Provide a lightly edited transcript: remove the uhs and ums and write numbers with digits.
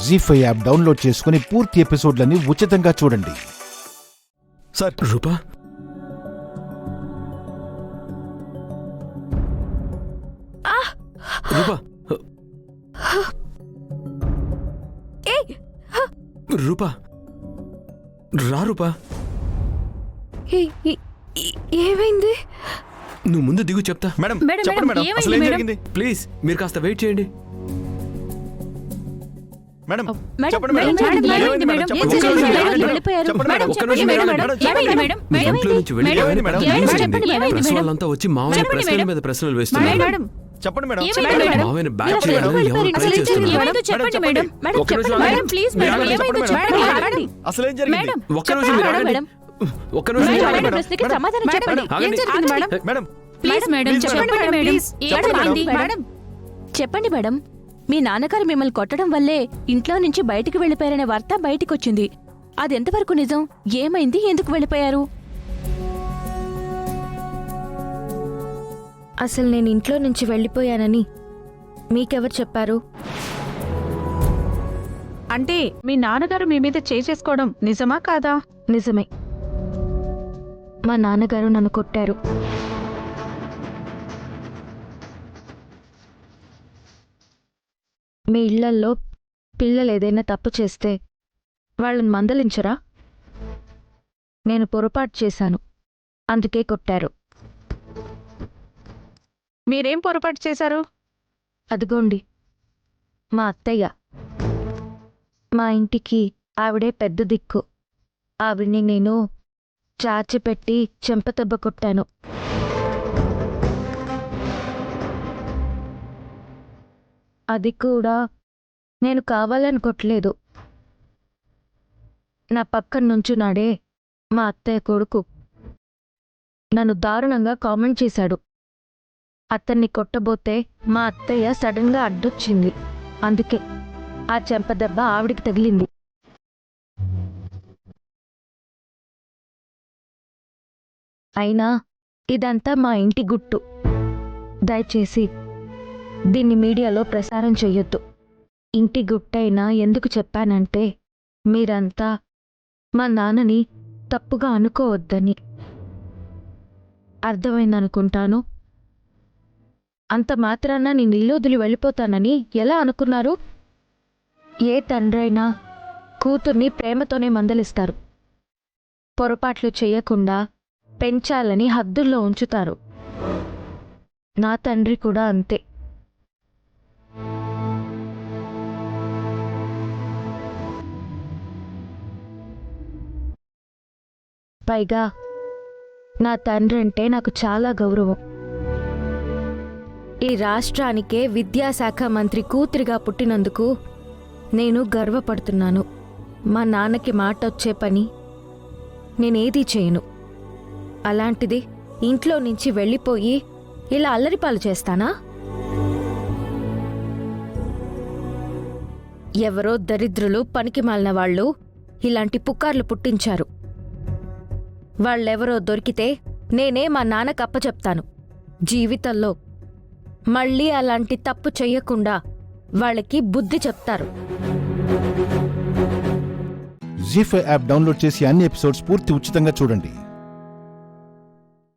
జీ5 app download చేసుకుని పూర్తి ఎపిసోడ్లని ఉచితంగా చూడండి. సార్ రూపా రూపా రూపా రా రూపా. ఏమైంది? నువ్వు ముందు దిగు చెప్తా. మేడం మేడం, చెప్పండి మేడం, మేడం, అసలు ఏం ఏమైంది జరిగింది? ప్లీజ్ మీరు కాస్త వెయిట్ చేయండి. మేడం మేడం, చెప్పండి మేడం, మేడం, మేడం, ఏమైంది మేడం? ఏం చెప్పండి జరిగింది? మేడం, మేడం, చెప్పండి వెళ్ళిపోయారు. చెప్పండి మేడం, మేడం, ఒక్క చెప్పండి నిమిషం మేడం, మేడం. ఏమైంది మేడం? నువ్వు ఇంట్లో నుంచి వెళ్ళిపోయావని మేడం, పెద్ద న్యూస్ చెప్పండి వచ్చింది. Madam, press madam. వాళ్ళంతా వచ్చి మావయ్య చెప్పండి ప్రశ్నల మేడం. మీద ప్రశ్నలు వేస్తున్నారు. మేడం, చెప్పండి మేడం, ఏమైంది చెప్పండి మేడం? మావయ్యని బ్యాక్ మీరు చేయాలని అసలు ఎవరు ట్రై ఏం జరిగింది? చేస్తున్నారు. ఏమైందో చెప్పండి మేడం. మేడం, ఒక్క చెప్పండి నిమిషం మేడం, ప్లీజ్ మేడం, ఆగండి, ఏమైందో చెప్పండి చెప్పండి మేడం. ఆగండి. అసలు ఏం జరిగింది? మేడం, ఒక్క నిమిషం మీరు చెప్పండి ఆగండి. మేడం. ఒక్క నిమిషం మేడం, మీరు మేడం, ఆగండి. ప్రశ్నకి మేడం, సమాధానం మేడం, చెప్పండి. ఆగండి. ఏం జరిగింది మేడం? మేడం ప్లీజ్ మేడం, చెప్పండి మేడం. చెప్పండి ఏమైంది మేడం? చెప్పండి మేడం. మీ నాన్నగారు మిమ్మల్ని కొట్టడం వల్లే ఇంట్లో నుంచి బయటికి వెళ్లిపోయారనే వార్త బయటికొచ్చింది. అదెంతవరకు నిజం? ఏమైంది? ఎందుకు వెళ్ళిపోయారు? అసలు నేను ఇంట్లో నుంచి వెళ్ళిపోయానని మీకెవరు చెప్పారు? అంటే మీ నాన్నగారు మీ మీద చేసుకోవడం నిజమా కాదా? నిజమే, మా నాన్నగారు నన్ను కొట్టారు. మీ ఇళ్లల్లో పిల్లలు ఏదైనా తప్పు చేస్తే వాళ్ళని మందలించరా? నేను పొరపాటు చేశాను, అందుకే కొట్టారు. మీరేం పొరపాటు చేశారు? అదిగోండి మా అత్తయ్య. మా ఇంటికి ఆవిడే పెద్ద దిక్కు. ఆవిడ్ని నేను చాచిపెట్టి చెంపదెబ్బ కొట్టాను. అది కూడా నేను కావాలని కొట్టలేదు. నా పక్కన నుంచున్నాడే మా అత్తయ్య కొడుకు నన్ను దారుణంగా కామెంట్ చేశాడు. అతన్ని కొట్టబోతే మా అత్తయ్య సడన్గా అడ్డొచ్చింది. అందుకే ఆ చెంపదెబ్బ ఆవిడికి తగిలింది. అయినా ఇదంతా మా ఇంటి గుట్టు. దయచేసి దీన్ని మీడియాలో ప్రసారం చెయ్యొద్దు. ఇంటి గుట్టైనా ఎందుకు చెప్పానంటే మీరంతా మా నాన్నని తప్పుగా అనుకోవద్దని. అర్థమైందనుకుంటాను. అంత మాత్రాన నేను ఇల్లొదిలి వెళ్ళిపోతానని ఎలా అనుకున్నారు? ఏ తండ్రైనా కూతుర్ని ప్రేమతోనే మందలిస్తారు. పొరపాట్లు చెయ్యకుండా పెంచాలని హద్దుల్లో ఉంచుతారు. నా తండ్రి కూడా అంతే. పైగా నా తండ్రి అంటే నాకు చాలా గౌరవం. ఈ రాష్ట్రానికే విద్యాశాఖ మంత్రి కూతురిగా పుట్టినందుకు నేను గర్వపడుతున్నాను. మా నాన్నకి మాట వచ్చే పని నేనేదీ చేయను. అలాంటిది ఇంట్లో నుంచి వెళ్ళిపోయి ఇలా అల్లరిపాలు చేస్తానా? ఎవరో దరిద్రులు పనికిమాలిన వాళ్ళు ఇలాంటి పుకార్లు పుట్టించారు. వాళ్ళెవరో దొరికితే నేనే మా నాన్నకు అప్పచెప్తాను. జీవితంలో మళ్ళీ అలాంటి తప్పు చెయ్యకుండా వాళ్ళకి బుద్ధి చెప్తారు. జీ5 యాప్ డౌన్లోడ్ చేసి అన్ని ఎపిసోడ్స్ పూర్తి ఉచితంగా చూడండి.